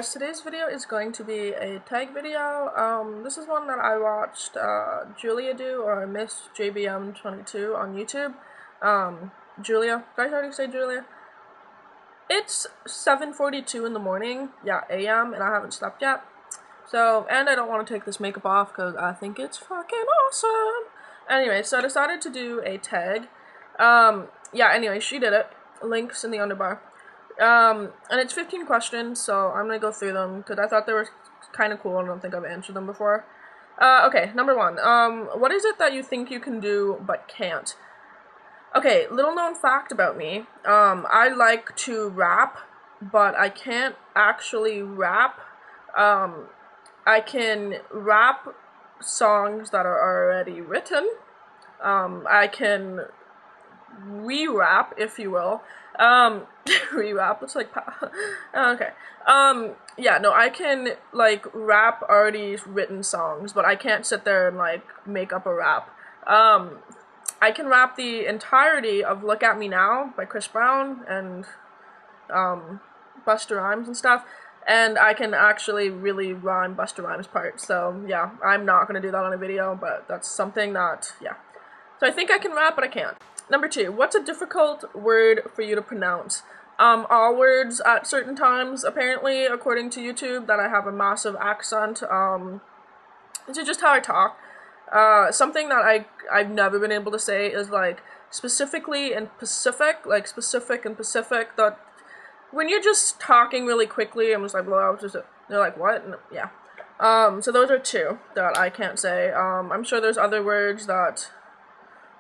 Today's video is going to be a tag video. This is one that I watched Julia do, or Miss JBM22 on YouTube. Julia. Did I already say Julia? It's 7:42 in the morning, yeah, AM, and I haven't slept yet. So, and I don't want to take this makeup off because I think it's fucking awesome. Anyway, so I decided to do a tag. Yeah, anyway, she did it. Links in the underbar. And it's 15 questions, so I'm gonna go through them because I thought they were kind of cool. I don't think I've answered them before. Okay, number one. What is it that you think you can do but can't? Okay, little known fact about me. I like to rap, but I can't actually rap. I can rap songs that are already written. I can re-rap, if you will. Re-rap, it's like, okay. Yeah, no, I can, like, rap already written songs, but I can't sit there and, like, make up a rap. I can rap the entirety of Look at Me Now by Chris Brown and, Busta Rhymes and stuff, and I can actually really rhyme Busta Rhymes parts, so, yeah, I'm not gonna do that on a video, but that's something that, yeah. So I think I can rap, but I can't. Number two, what's a difficult word for you to pronounce? All words at certain times, apparently, according to YouTube, that I have a massive accent. This is just how I talk. Something that I've never been able to say is, like, specifically and Pacific, like, specific and Pacific, that when you're just talking really quickly, I'm just like, well, they're like, what? And, yeah. So those are two that I can't say. I'm sure there's other words that,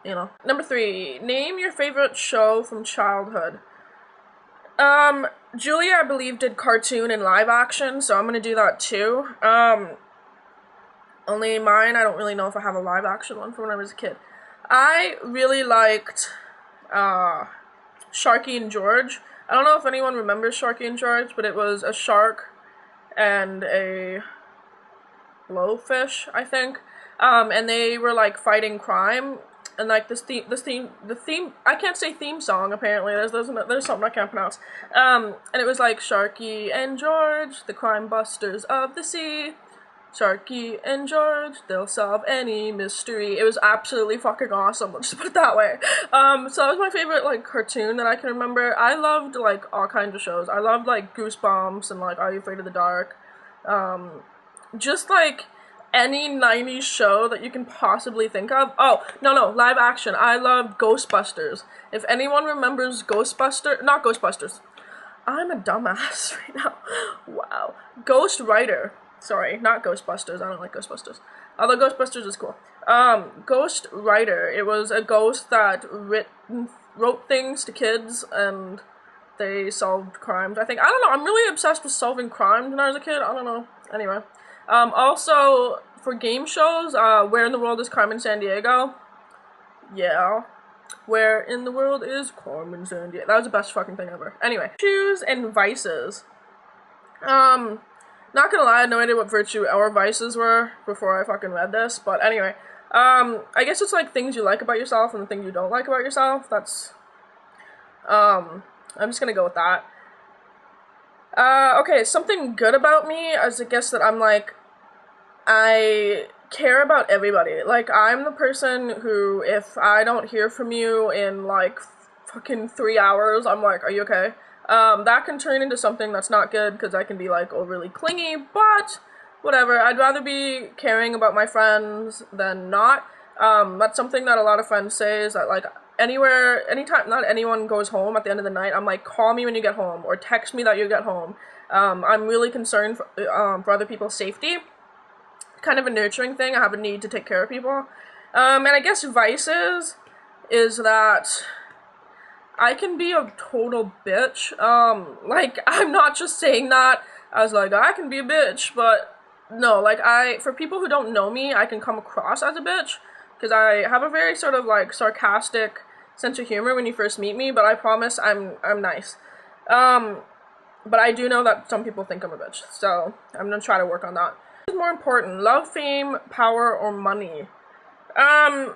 you know. Number three, name your favorite show from childhood. Julia, I believe, did cartoon and live action, so I'm gonna do that too. Only mine, I don't really know if I have a live action one from when I was a kid. I really liked, Sharky and George. I don't know if anyone remembers Sharky and George, but it was a shark and a blowfish, I think. And they were, like, fighting crime. And, like, the theme, I can't say theme song, apparently, there's something I can't pronounce, and it was, like, Sharky and George, the crime busters of the sea, Sharky and George, they'll solve any mystery. It was absolutely fucking awesome, let's just put it that way. So that was my favorite, like, cartoon that I can remember. I loved, like, all kinds of shows. I loved, like, Goosebumps and, like, Are You Afraid of the Dark? Just, like, any 90s show that you can possibly think of. Oh, no, live action. I loved Ghostbusters. If anyone remembers not Ghostbusters. I'm a dumbass right now. Wow. Ghost Rider. Sorry, not Ghostbusters. I don't like Ghostbusters. Although Ghostbusters is cool. Ghost Rider. It was a ghost that wrote things to kids and they solved crimes, I think. I don't know. I'm really obsessed with solving crimes when I was a kid. I don't know. Anyway. Also, for game shows, Where in the World is Carmen Sandiego? Yeah. Where in the world is Carmen Sandiego? That was the best fucking thing ever. Anyway. Virtues and vices. Not gonna lie, I had no idea what virtue or vices were before I fucking read this, but anyway. I guess it's like things you like about yourself and the things you don't like about yourself. That's, I'm just gonna go with that. Okay, something good about me is, I guess, that I'm, like, I care about everybody. Like, I'm the person who, if I don't hear from you in, like, fucking 3 hours, I'm like, are you okay? That can turn into something that's not good, because I can be, like, overly clingy, but whatever. I'd rather be caring about my friends than not. That's something that a lot of friends say, is that, like, anytime, not anyone goes home at the end of the night, I'm like, call me when you get home, or text me that you get home. I'm really concerned for other people's safety. Kind of a nurturing thing. I have a need to take care of people. And I guess vices is that I can be a total bitch. Like, I'm not just saying that as, like, I can be a bitch, but no, like, for people who don't know me, I can come across as a bitch, because I have a very sort of, like, sarcastic sense of humor when you first meet me, but I promise I'm nice. But I do know that some people think I'm a bitch, so I'm gonna try to work on that. What is more important, love, fame, power, or money? To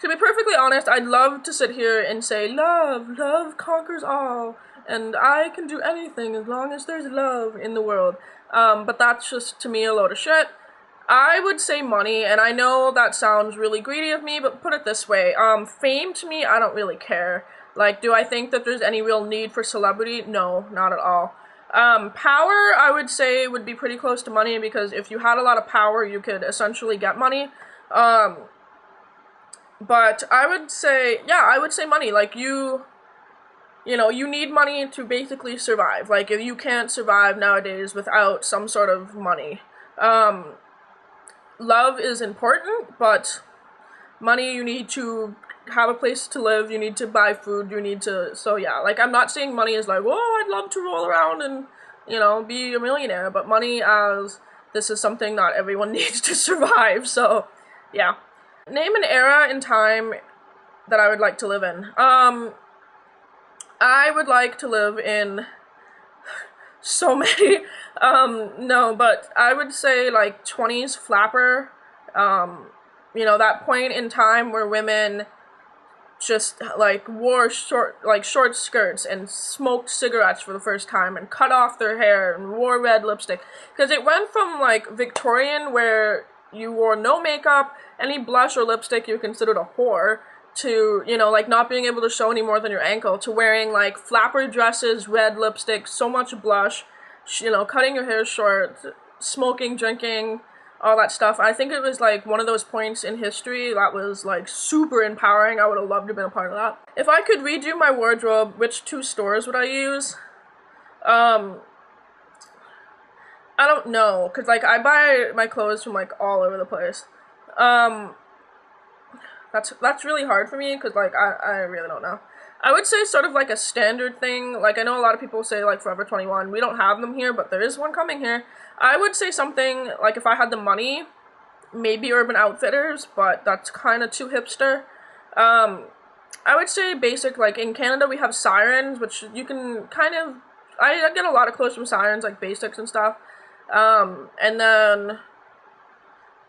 be perfectly honest, I'd love to sit here and say, love conquers all, and I can do anything as long as there's love in the world. But that's just, to me, a load of shit. I would say money, and I know that sounds really greedy of me, but put it this way, fame to me, I don't really care. Like, do I think that there's any real need for celebrity? No, not at all. Power, I would say, would be pretty close to money, because if you had a lot of power, you could essentially get money. But I would say, yeah, I would say money. Like, you know, you need money to basically survive. Like, if you can't survive nowadays without some sort of money. Love is important, but money, you need to have a place to live, you need to buy food, you need to, so yeah, like, I'm not saying money is like, oh, I'd love to roll around and, you know, be a millionaire, but money as, this is something not everyone needs to survive, so, yeah. Name an era in time that I would like to live in. I would like to live in so many, no, but I would say, like, 20s flapper, you know, that point in time where women just, like, wore short skirts and smoked cigarettes for the first time and cut off their hair and wore red lipstick, because it went from, like, Victorian, where you wore no makeup, any blush or lipstick you considered a whore, to, you know, like, not being able to show any more than your ankle, to wearing, like, flapper dresses, red lipstick, so much blush, you know, cutting your hair short, smoking, drinking, all that stuff. I think it was, like, one of those points in history that was, like, super empowering. I would have loved to have been a part of that. If I could redo my wardrobe, which 2 stores would I use? I don't know, because, like, I buy my clothes from, like, all over the place. That's really hard for me, because, like, I really don't know. I would say sort of like a standard thing. Like, I know a lot of people say, like, Forever 21. We don't have them here, but there is one coming here. I would say something, like, if I had the money, maybe Urban Outfitters, but that's kind of too hipster. I would say basic, like, in Canada we have Sirens, which you can kind of, I get a lot of clothes from Sirens, like, basics and stuff. And then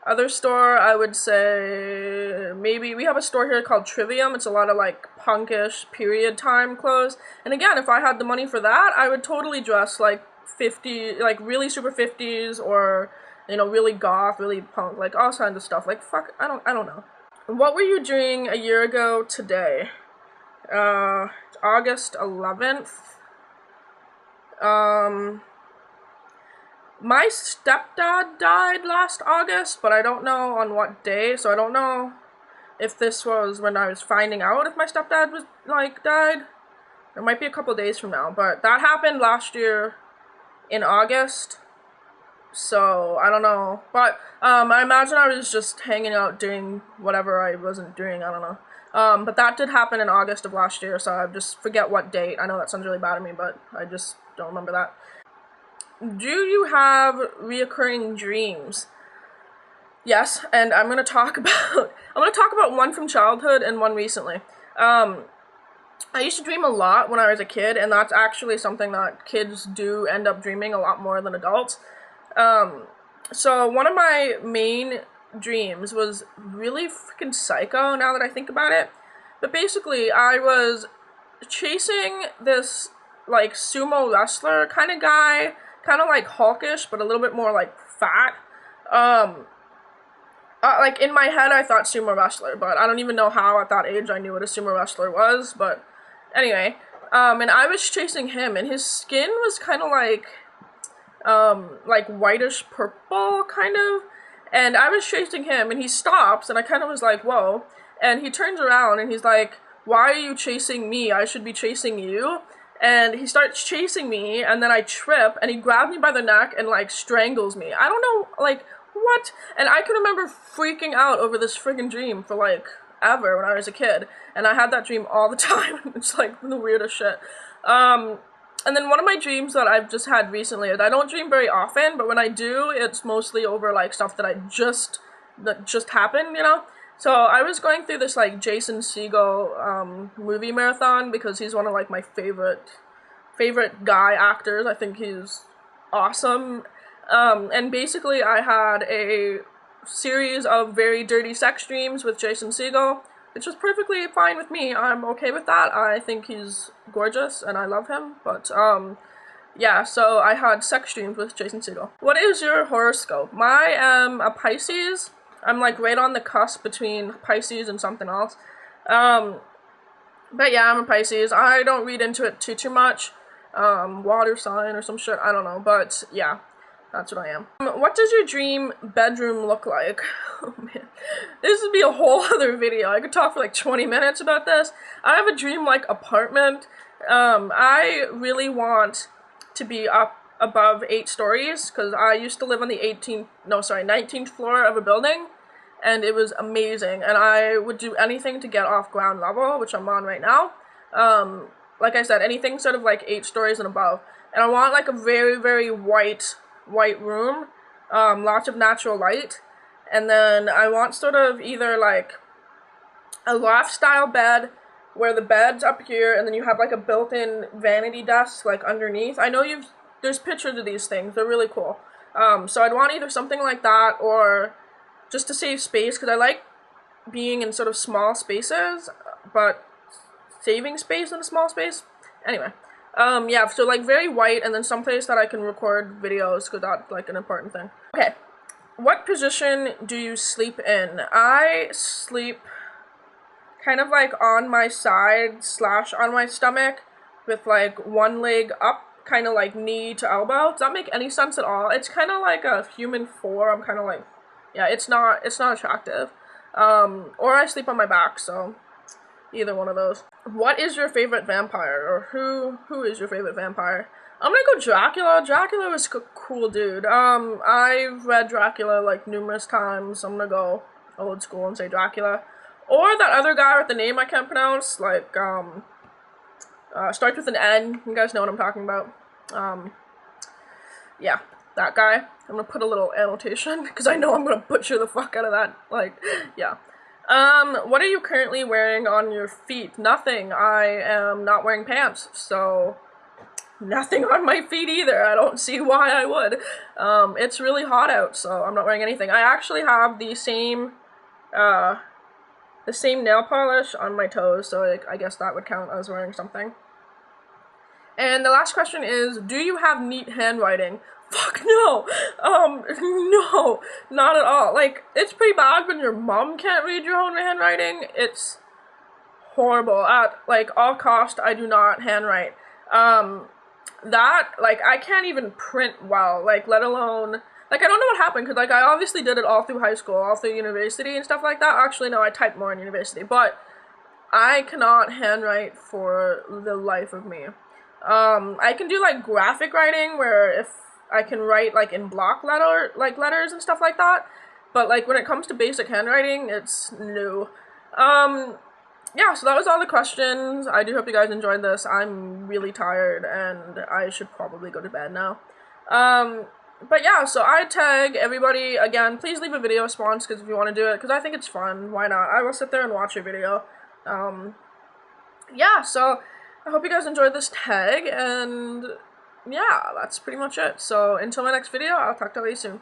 other store, I would say, maybe, we have a store here called Trivium. It's a lot of, like, punkish period time clothes. And again, if I had the money for that, I would totally dress, like, like, really super 50s, or, you know, really goth, really punk, like, all kinds of stuff. Like, fuck, I don't know. What were you doing a year ago today? August 11th. My stepdad died last August, but I don't know on what day, so I don't know if this was when I was finding out if my stepdad was, like, died. It might be a couple days from now, but that happened last year in August, so I don't know. But, I imagine I was just hanging out doing whatever I wasn't doing, I don't know. But that did happen in August of last year, so I just forget what date. I know that sounds really bad of me, but I just don't remember that. Do you have reoccurring dreams? Yes, and I'm gonna talk about one from childhood and one recently. I used to dream a lot when I was a kid, and that's actually something that kids do end up dreaming a lot more than adults. So one of my main dreams was really freaking psycho now that I think about it. But basically, I was chasing this, like, sumo wrestler kind of guy, kind of like Hulkish, but a little bit more, like, fat. Like, in my head, I thought sumo wrestler, but I don't even know how at that age I knew what a sumo wrestler was, but anyway. And I was chasing him, and his skin was kind of like whitish purple, kind of, and I was chasing him, and he stops, and I kind of was like, whoa, and he turns around, and he's like, why are you chasing me? I should be chasing you. And he starts chasing me, and then I trip, and he grabbed me by the neck and, like, strangles me. I don't know, like, what? And I can remember freaking out over this friggin' dream for, like, ever when I was a kid. And I had that dream all the time. It's, like, the weirdest shit. And then one of my dreams that I've just had recently is, I don't dream very often, but when I do, it's mostly over, like, stuff that just happened, you know? So I was going through this, like, Jason Segel movie marathon, because he's one of, like, my favorite guy actors. I think he's awesome. And basically I had a series of very dirty sex dreams with Jason Segel, which was perfectly fine with me. I'm okay with that. I think he's gorgeous and I love him, but yeah, so I had sex dreams with Jason Segel. What is your horoscope? I am a Pisces. I'm like right on the cusp between Pisces and something else. But yeah, I'm a Pisces. I don't read into it too much. Water sign or some shit, I don't know, but yeah, that's what I am. What does your dream bedroom look like? Oh man, this would be a whole other video. I could talk for like 20 minutes about this. I have a dream like apartment. I really want to be up above 8 stories because I used to live on the 19th floor of a building, and it was amazing, and I would do anything to get off ground level, which I'm on right now. Like I said, anything sort of like 8 stories and above, and I want like a very, very white room, lots of natural light, and then I want sort of either like a loft style bed where the bed's up here and then you have like a built-in vanity desk like underneath. I know there's pictures of these things, they're really cool. So I'd want either something like that or just to save space, because I like being in sort of small spaces, but saving space in a small space. Anyway, yeah, so like very white, and then someplace that I can record videos, because that's like an important thing. Okay, what position do you sleep in? I sleep kind of like on my side / on my stomach with like one leg up, kind of like knee to elbow. Does that make any sense at all? It's kind of like a human 4. I'm kind of like, yeah, it's not attractive. Or I sleep on my back, so either one of those. What is your favorite vampire, or who is your favorite vampire? I'm gonna go Dracula. Dracula was a cool dude. I've read Dracula like numerous times. I'm gonna go old school and say Dracula. Or that other guy with the name I can't pronounce, like, starts with an N. You guys know what I'm talking about. Yeah, that guy. I'm gonna put a little annotation, because I know I'm gonna butcher the fuck out of that. Like, yeah. What are you currently wearing on your feet? Nothing. I am not wearing pants, so nothing on my feet either. I don't see why I would. It's really hot out, so I'm not wearing anything. I actually have the same nail polish on my toes, so like, I guess that would count as wearing something. And the last question is, do you have neat handwriting? Fuck no! No, not at all. Like, it's pretty bad when your mom can't read your own handwriting. It's horrible. At, like, all cost, I do not handwrite. Like, I can't even print well, like, let alone, like, I don't know what happened, because, like, I obviously did it all through high school, all through university and stuff like that. Actually, no, I typed more in university, but I cannot handwrite for the life of me. I can do, like, graphic writing, where if I can write, like, in block letters and stuff like that, but, like, when it comes to basic handwriting, it's new. Yeah, so that was all the questions. I do hope you guys enjoyed this. I'm really tired, and I should probably go to bed now. But yeah, so I tag everybody. Again, please leave a video response, because if you want to do it, because I think it's fun, why not? I will sit there and watch your video. Yeah, so I hope you guys enjoyed this tag, and yeah, that's pretty much it. So until my next video, I'll talk to you soon.